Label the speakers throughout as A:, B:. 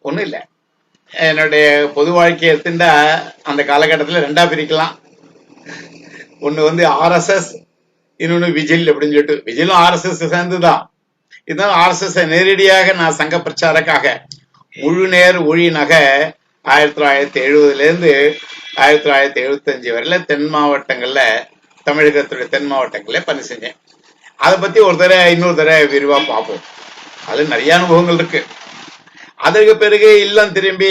A: ஒண்ணும் இல்லை. என்னுடைய பொது வாழ்க்கையை எடுத்துட்டா அந்த காலகட்டத்தில் ரெண்டா பிரிக்கலாம். ஒண்ணு வந்து ஆர்எஸ்எஸ், இன்னொன்னு விஜில் அப்படின்னு சொல்லிட்டு. விஜிலும் ஆர்எஸ்எஸ் சேர்ந்துதான். இதுதான் ஆர்எஸ்எஸ் நேரடியாக நான் சங்க பிரச்சாரக்காக முழு நேர் ஒழியினாக 1970 1975 வரையில தென் மாவட்டங்கள்ல, தமிழகத்துடைய தென் மாவட்டங்கள்ல பணி செஞ்சேன். அதை பத்தி ஒரு தடவை இன்னொரு தடவை விரிவா பார்ப்போம். அது நிறைய அனுபவங்கள் இருக்கு. அதற்கு பிறகு இல்லம் திரும்பி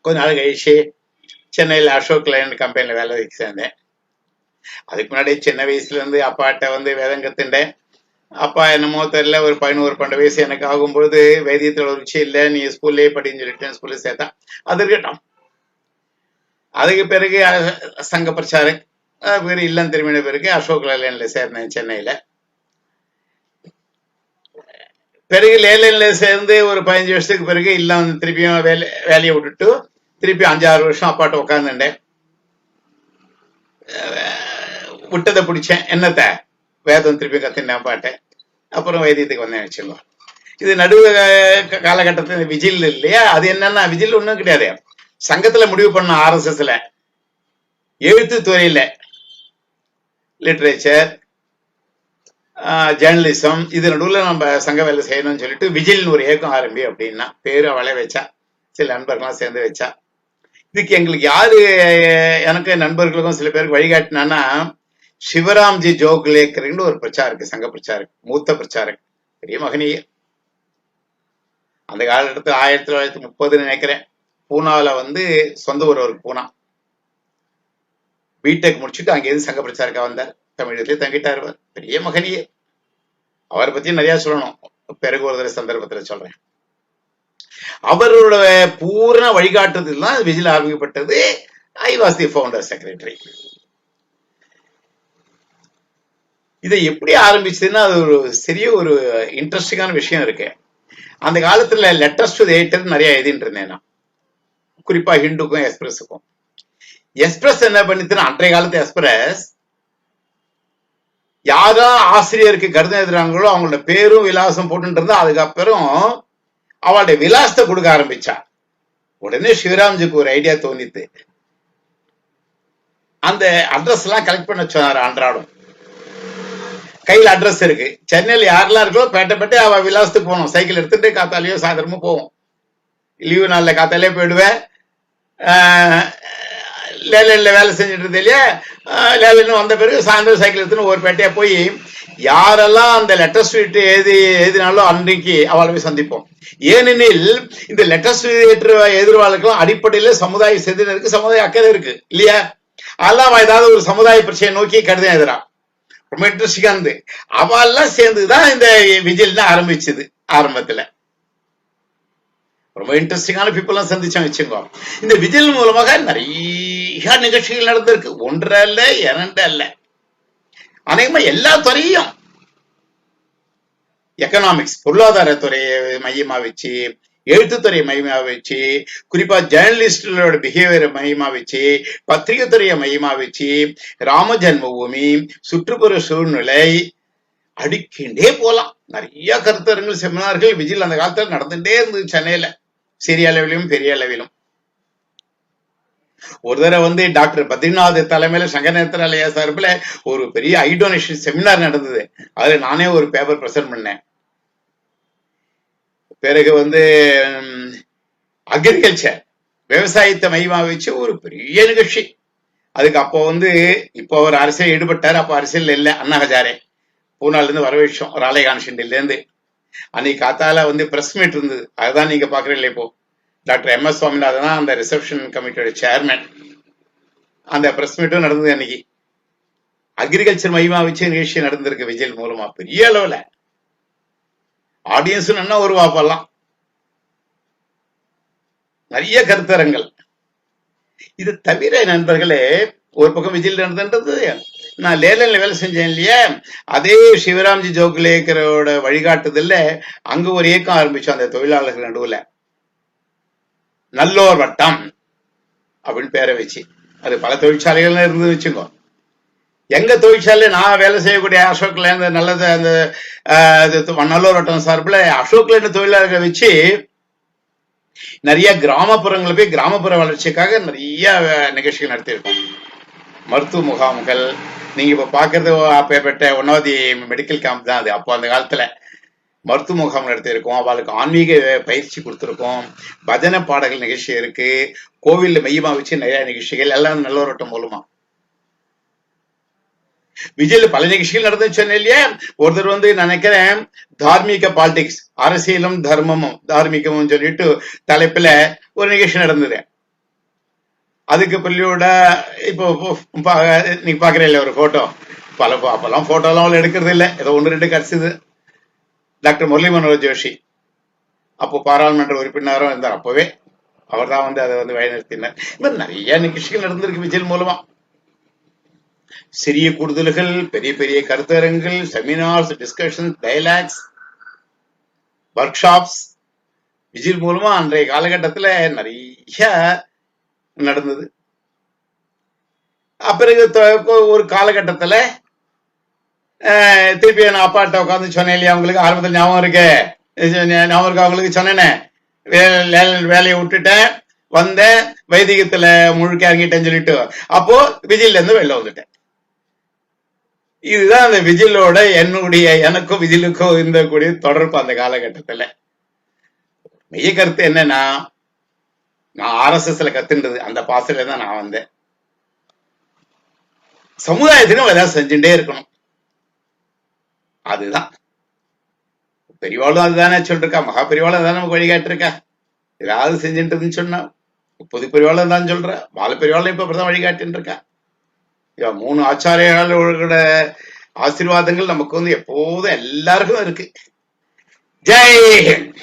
A: கொஞ்ச நாள் கழிச்சு சென்னையில் அசோக் லைன் கம்பெனில வேலைக்கு சேர்ந்தேன். அதுக்கு முன்னாடி சின்ன வயசுல இருந்து அப்பாட்ட வந்து வேதம் கத்துட்டேன். அப்பா என்னமோ தெரியல, ஒரு 11-12 வயசு எனக்கு ஆகும்பொழுது வேதியத்தில் ஒரு ருச்சி இல்லை, நீ ஸ்கூல்லே படின்னு சொல்லிட்டு ஸ்கூல்ல சேர்த்தா. அது இருக்கட்டும். அதுக்கு பிறகு சங்க பிரச்சாரக், பிறகு இல்லம் திரும்பின பிறகு அசோக் லைன்ல சேர்ந்தேன் சென்னையில. பிறகு லேலைன்ல சேர்ந்து ஒரு 15 வருஷத்துக்கு பிறகு இல்லம் திருப்பியும் வேலையை விட்டுட்டு திருப்பி 5-6 வருஷம் அப்பாட்ட உட்காந்துட்டேன். விட்டதை பிடிச்சேன். என்னத்த வேதம் திருப்பி கத்துனேன் பாட்டேன். அப்புறம் வைத்தியத்துக்கு வந்தேன் வச்சுருவோம். இது நடுவு காலகட்டத்தில் விஜில் இல்லையா? அது என்னன்னா, விஜில் ஒன்றும் கிடையாது. சங்கத்துல முடிவு பண்ண ஆர்எஸ்எஸ்ல எழுத்து துறையில லிட்ரேச்சர், ஜேர்னலிசம், இது நடுவில் நம்ம சங்க வேலை செய்யணும்னு சொல்லிட்டு விஜில்னு ஒரு இயக்கம் ஆரம்பி அப்படின்னா பேரு அவளை வச்சா. சில நண்பர்கள்லாம் சேர்ந்து வச்சா. இதுக்கு எங்களுக்கு யாரு, எனக்கு நண்பர்களுக்கும் சில பேருக்கு வழிகாட்டினான்னா, சிவராம்ஜி ஜோக்லேக்கர்னு ஒரு பிரச்சாரக்கு, சங்க பிரச்சாரக், மூத்த பிரச்சாரக், பெரிய மகனியர். அந்த காலகட்டத்தில் 1930 நினைக்கிறேன், பூனால வந்து சொந்த ஊர் அவருக்கு பூனா. பிடெக் முடிச்சுட்டு அங்கேருந்து சங்க பிரச்சாரக்கா வந்தார். தமிழகத்திலே தங்கிட்டார். பெரிய மகனியர். அவரை பத்தி நிறைய சொல்லணும், பிறகு ஒரு சந்தர்ப்பத்துல சொல்றேன். அவரோட பூர்ண வழிகாட்டுதல் தான் விஜில் ஆரம்பிக்கப்பட்டது. I was the founder secretary. இதை எப்படி ஆரம்பிச்சதுன்னா, அது ஒரு சிறிய ஒரு இன்ட்ரெஸ்டிங்கான விஷயம் இருக்கு. அந்த காலத்துல லெட்டர்ஸ் டு எடிட்டர் நிறைய எழுதிட்டு இருந்தேன் நான், குறிப்பா ஹிந்துக்கும் எக்ஸ்பிரஸுக்கும். எக்ஸ்பிரஸ் என்ன பண்ணிச்சுன்னா, அன்றைய காலத்து எக்ஸ்பிரஸ் யாரா ஆசிரியருக்கு கடிதம் எழுதுறாங்களோ அவங்களோட பேரும் விலாசம் போட்டு இருந்தா, அதுக்கப்புறம் அவளுடைய விலாசத்தை கொடுக்க ஆரம்பிச்சா. உடனே சிவராம்ஜிக்கு ஒரு ஐடியா தோணித்து. அந்த அட்ரஸ் எல்லாம் கலெக்ட் பண்ண சொன்னார். அன்றாடம் கையில் அட்ரஸ் இருக்கு. சென்னையில் யாரெல்லாம் இருக்கோ பேட்டை அவ விலாசத்துக்கு போகணும். சைக்கிள் எடுத்துட்டு காத்தாலேயோ சாயந்தரமும் போவோம். லீவு நாள்ல காத்தாலே போயிடுவேன். லேலைன்ல வேலை செஞ்சுட்டு இருந்தே இல்லையா, லேலைன்னு வந்த பிறகு சாயந்தரம் சைக்கிள் எடுத்துன்னு ஒரு பேட்டையா போய் யாரெல்லாம் அந்த லெட்டர் ஸ்வீட் எழுதினாலும் அன்றைக்கு அவளை போய் சந்திப்போம். ஏனெனில் இந்த லெட்டர் ஸ்வீட் எதிர்வாளுக்கெல்லாம் அடிப்படையில சமுதாய செதில் இருக்கு, சமுதாய அக்கறை இருக்கு இல்லையா? அதெல்லாம் ஏதாவது ஒரு சமுதாய பிரச்சனையை நோக்கி கடிதம் எழுதுறான். ரொம்ப இன்ட்ரெஸ்டிங்கா இருந்து அவெல்லாம் சேர்ந்துதான் இந்த விஜில் தான் ஆரம்பிச்சது. ஆரம்பத்துல ரொம்ப இன்ட்ரெஸ்டிங்கான பீப்புள் சந்திச்சோம் வச்சுக்கோ. இந்த விஜில் மூலமாக நிறைய நிகழ்ச்சிகள் நடந்திருக்கு. ஒன்று அல்ல, இரண்டு அல்ல, அநேகமா எல்லா துறையும், எக்கனாமிக்ஸ் பொருளாதாரத்துறையை மையமா வச்சு, எழுத்துத்துறையை மையமா வச்சு, குறிப்பா ஜேர்னலிஸ்டோட பிஹேவியரை மையமா வச்சு, பத்திரிகை துறையை மையமா வச்சு, ராம ஜென்மபூமி, சுற்றுப்புற சூழ்நிலை, அடிக்கின்றே போலாம். நிறைய கருத்தரங்கள், செமினார்கள் விஜில் அந்த காலத்துல நடந்துட்டே இருந்தது சென்னையில, சிறிய அளவிலும் பெரிய அளவிலும். ஒரு தடவை வந்து டாக்டர் பத்ரிநாத் தலைமையில சங்கரநேத்திராலயா சார்பில் ஒரு பெரிய ஐ டொனேஷன் செமினார் நடந்தது. அதுல நானே ஒரு பேப்பர் பிரசன்ட் பண்ணேன். பிறகு வந்து அக்ரிகல்ச்சர், விவசாயத்தை மையமா வச்சு ஒரு பெரிய நிகழ்ச்சி. அதுக்கு அப்போ வந்து இப்போ அவர் அரசியல் ஈடுபட்டார். அப்போ அரசியல் இல்லை. அண்ணா ஹஜாரே பூனால இருந்து வரவேற்றோம், ராலேகான் ஷிண்டில இருந்து. அன்னைக்கு காத்தால வந்து பிரஸ் மீட் இருந்தது. அதுதான் நீங்க பாக்குறீங்களா. இப்போ டாக்டர் MS சுவாமிநாதன் தான் அந்த ரிசப்ஷன் கமிட்டியோட சேர்மன். அந்த பிரஸ் மீட்டும் நடந்தது அன்னைக்கு. அக்ரிகல்ச்சர் மையமா வச்சு நிகழ்ச்சி நடந்திருக்கு விஜில் மூலமா பெரிய அளவுல. ஆடியன்ஸ் என்ன ஒரு வாப்பெல்லாம், நிறைய கருத்தரங்கள். இது தவிர நண்பர்களே, ஒரு பக்கம் விஜில் நடந்தது. நான் லேலன்ல வேலை செஞ்சேன் இல்லையா, அதே சிவராம்ஜி ஜோக்லேக்கரோட வழிகாட்டுதல்ல அங்க ஒரு இயக்கம் ஆரம்பிச்சோம். அந்த தொழிலாளர்கள் நடுவுல நல்லோர் வட்டம் அப்படின்னு பேரை வச்சு, அது பல தொழிற்சாலைகள் இருந்து வச்சுக்கோ. எங்க தொழிற்சாலை நான் வேலை செய்யக்கூடிய அசோக்ல இருந்து நல்லது, அந்த நல்லோர் வட்டம் சார்பில் அசோக்ல தொழிலாளர்களை வச்சு நிறைய கிராமப்புறங்கள் போய் கிராமப்புற வளர்ச்சிக்காக நிறைய நிகழ்ச்சிகள் நடத்தியிருக்கோம். மருத்துவ முகாம்கள் நீங்க இப்ப பாக்குறது அப்பேற்பட்ட ஒன்னாவது மெடிக்கல் கேம்ப் தான் அது. அப்போ அந்த காலத்துல மருத்துவ முகாம் நடத்தியிருக்கோம். அவளுக்கு ஆன்மீக பயிற்சி கொடுத்துருக்கோம். பஜனை பாடல்கள் நிகழ்ச்சி இருக்கு. கோவில்ல மையமா வச்சு நிறைய நிகழ்ச்சிகள் எல்லாம் நல்லோரோட்டம் மூலமா. விஜயில பல நிகழ்ச்சிகள் நடந்துச்சு சொன்னேன் இல்லையா. ஒருத்தர் நினைக்கிறேன் தார்மீக பாலிடிக்ஸ், அரசியலும் தர்மமும் தார்மீகமும் சொல்லிட்டு தலைப்புல ஒரு நிகழ்ச்சி நடந்தது. அதுக்கு பள்ளியோட இப்போ நீங்க பாக்குறீங்களா ஒரு போட்டோ, அப்பெல்லாம் போட்டோ எல்லாம் எடுக்கிறது இல்லை, ஏதோ 1-2 கிடைச்சது. டாக்டர் முரளி மனோகர் ஜோஷி அப்போ பாராளுமன்ற உறுப்பினரும் இருந்தார். அப்பவே அவர் தான் அதை வழிநடத்தினார். இந்த மாதிரி நிறைய நிகழ்ச்சிகள் நடந்திருக்கு விஜய் மூலமா. சிறிய கூடுதல்கள், பெரிய பெரிய கருத்தரங்குகள், seminars, discussion, dialogues, work shops Vijay மூலமா அன்றைய காலகட்டத்துல நிறைய நடந்தது. பிறகு ஒரு காலகட்டத்துல திருப்பி நான் அப்பாட்ட உட்காந்து சொன்னேன் இல்லையா, அவங்களுக்கு ஆரம்பத்தில் ஞாபகம் இருக்கு, அவங்களுக்கு சொன்னேனே, வேலையை விட்டுட்டேன் வந்தேன், வைதிகத்துல முழுக்க இறங்கிட்டேன்னு சொல்லிட்டு அப்போ விஜயில இருந்து வெளில வந்துட்டேன். இதுதான் அந்த விஜிலோட எனக்கும் விஜிலுக்கும் இந்த கூடிய தொடர்பு. அந்த காலகட்டத்துல மைய கருத்து என்னன்னா, நான் RSSல கத்துன்றது அந்த பாசல தான் நான் வந்தேன். சமுதாயத்திலும் ஏதாவது செஞ்சுட்டே இருக்கணும். அதுதான் பெரியவாளும் அதுதானே சொல்லிருக்கா, மகா பெரியவாளும் அதான் நமக்கு வழிகாட்டு இருக்கா. ஏதாவது செஞ்சுட்டு சொன்னா பொது பெரியவாளும் தான் சொல்ற, பால பெரியவாளும் இப்ப அப்படிதான் வழிகாட்டு இருக்கா. 3 ஆச்சாரியாளர்களோட ஆசீர்வாதங்கள் நமக்கு எப்போதும் எல்லாருக்கும் இருக்கு. ஜெய் ஹிந்த்.